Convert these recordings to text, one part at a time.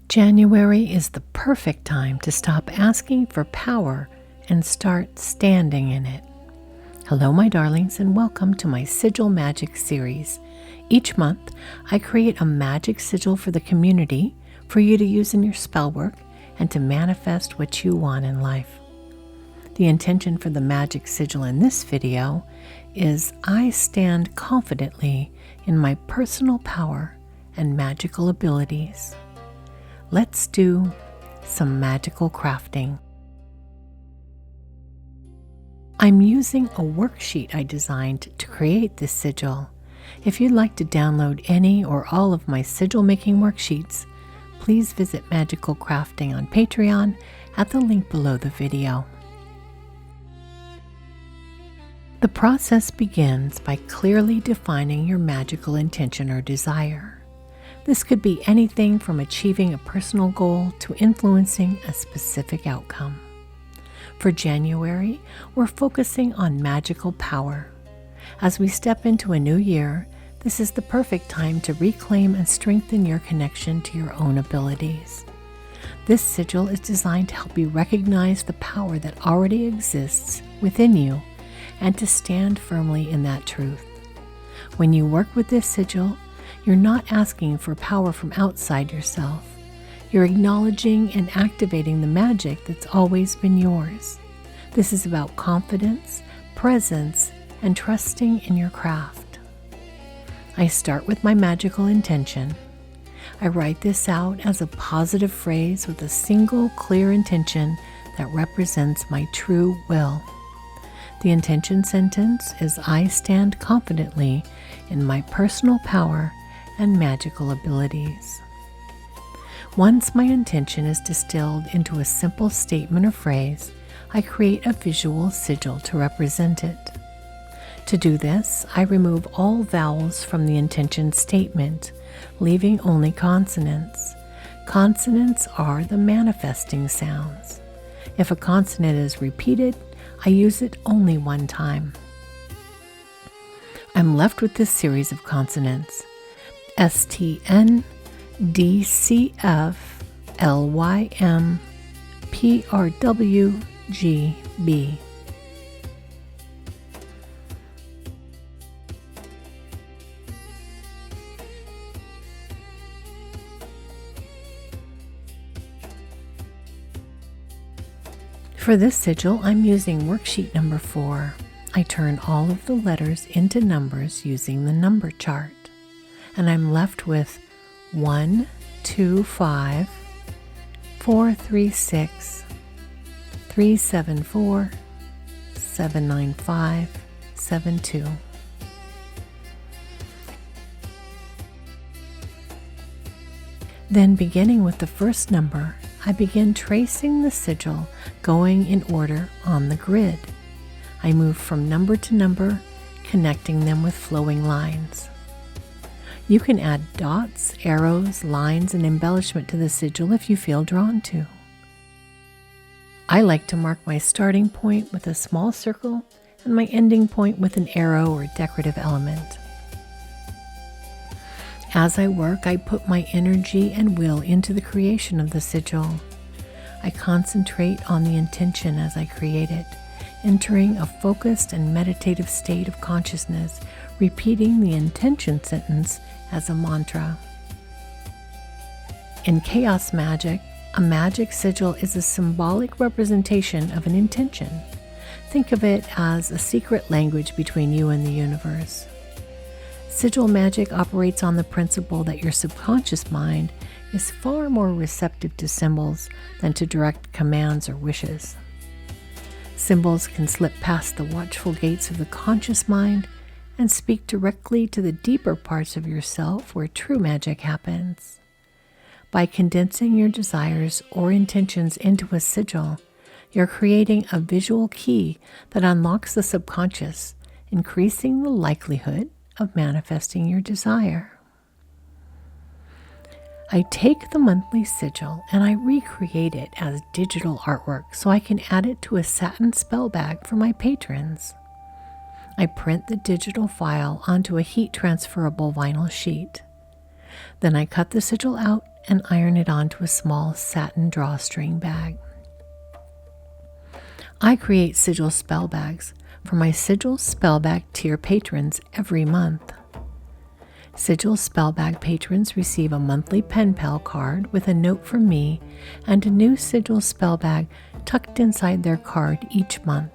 January is the perfect time to stop asking for power and start standing in it. Hello, my darlings, and welcome to my Sigil Magic series. Each month, I create a magic sigil for the community for you to use in your spell work and to manifest what you want in life. The intention for the magic sigil in this video is I stand confidently in my personal power and magical abilities. Let's do some magical crafting. I'm using a worksheet I designed to create this sigil. If you'd like to download any or all of my sigil making worksheets, please visit Magical Crafting on Patreon at the link below the video. The process begins by clearly defining your magical intention or desire. This could be anything from achieving a personal goal to influencing a specific outcome. For January, we're focusing on magical power. As we step into a new year, this is the perfect time to reclaim and strengthen your connection to your own abilities. This sigil is designed to help you recognize the power that already exists within you and to stand firmly in that truth. When you work with this sigil, you're not asking for power from outside yourself. You're acknowledging and activating the magic that's always been yours. This is about confidence, presence, and trusting in your craft. I start with my magical intention. I write this out as a positive phrase with a single clear intention that represents my true will. The intention sentence is I stand confidently in my personal power and magical abilities. Once my intention is distilled into a simple statement or phrase, I create a visual sigil to represent it. To do this, I remove all vowels from the intention statement, leaving only consonants. Consonants are the manifesting sounds. If a consonant is repeated, I use it only one time. I'm left with this series of consonants: STN, DCF, LYM, PRW, GB. For this sigil, I'm using worksheet number 4. I turn all of the letters into numbers using the number chart, and I'm left with 1, 2, 5, 4, 3, 6, 3, 7, 4, 7, 9, 5, 7, 2. Then, beginning with the first number, I begin tracing the sigil going in order on the grid. I move from number to number, connecting them with flowing lines. You can add dots, arrows, lines, and embellishment to the sigil if you feel drawn to. I like to mark my starting point with a small circle and my ending point with an arrow or decorative element. As I work, I put my energy and will into the creation of the sigil. I concentrate on the intention as I create it, entering a focused and meditative state of consciousness, repeating the intention sentence as a mantra. In chaos magic, a magic sigil is a symbolic representation of an intention. Think of it as a secret language between you and the universe. Sigil magic operates on the principle that your subconscious mind is far more receptive to symbols than to direct commands or wishes. Symbols can slip past the watchful gates of the conscious mind and speak directly to the deeper parts of yourself where true magic happens. By condensing your desires or intentions into a sigil, you're creating a visual key that unlocks the subconscious, increasing the likelihood of manifesting your desire. I take the monthly sigil and I recreate it as digital artwork so I can add it to a satin spell bag for my patrons. I print the digital file onto a heat transferable vinyl sheet. Then I cut the sigil out and iron it onto a small satin drawstring bag. I create Sigil spell bags for my Sigil spell bag tier patrons every month. Sigil spell bag patrons receive a monthly pen pal card with a note from me and a new Sigil spell bag tucked inside their card each month.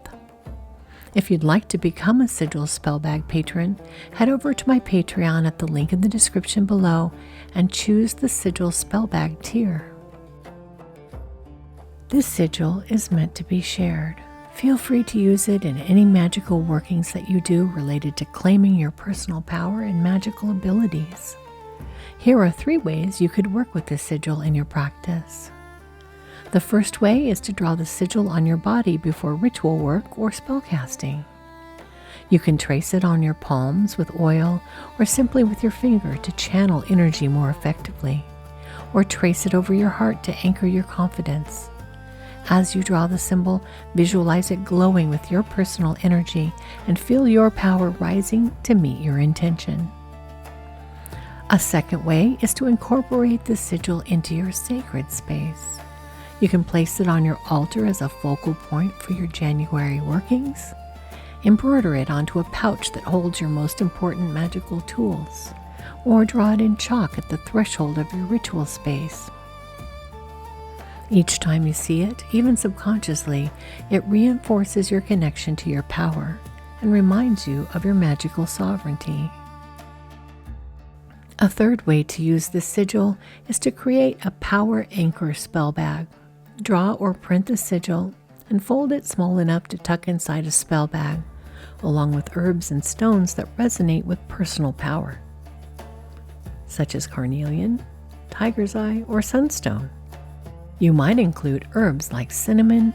If you'd like to become a Sigil spell bag patron, head over to my Patreon at the link in the description below and choose the Sigil spell bag tier. This sigil is meant to be shared. Feel free to use it in any magical workings that you do related to claiming your personal power and magical abilities. Here are 3 ways you could work with this sigil in your practice. The first way is to draw the sigil on your body before ritual work or spellcasting. You can trace it on your palms with oil or simply with your finger to channel energy more effectively, or trace it over your heart to anchor your confidence. As you draw the symbol, visualize it glowing with your personal energy and feel your power rising to meet your intention. A second way is to incorporate the sigil into your sacred space. You can place it on your altar as a focal point for your January workings. Embroider it onto a pouch that holds your most important magical tools, or draw it in chalk at the threshold of your ritual space. Each time you see it, even subconsciously, it reinforces your connection to your power and reminds you of your magical sovereignty. A third way to use this sigil is to create a power anchor spell bag. Draw or print the sigil and fold it small enough to tuck inside a spell bag, along with herbs and stones that resonate with personal power, such as carnelian, tiger's eye, or sunstone. You might include herbs like cinnamon,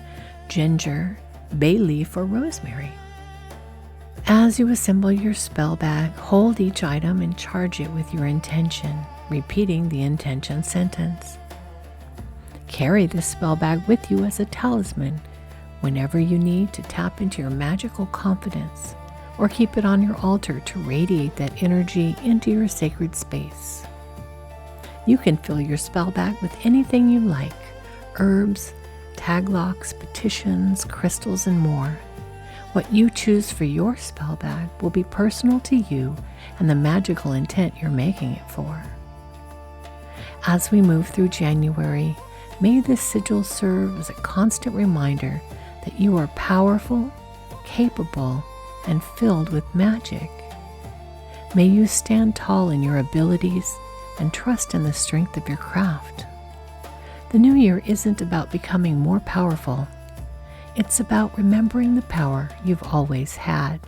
ginger, bay leaf, or rosemary. As you assemble your spell bag, hold each item and charge it with your intention, repeating the intention sentence. Carry this spell bag with you as a talisman whenever you need to tap into your magical confidence, or keep it on your altar to radiate that energy into your sacred space. You can fill your spell bag with anything you like: herbs, taglocks, petitions, crystals, and more. What you choose for your spell bag will be personal to you and the magical intent you're making it for. As we move through January, may this sigil serve as a constant reminder that you are powerful, capable, and filled with magic. May you stand tall in your abilities and trust in the strength of your craft. The new year isn't about becoming more powerful. It's about remembering the power you've always had.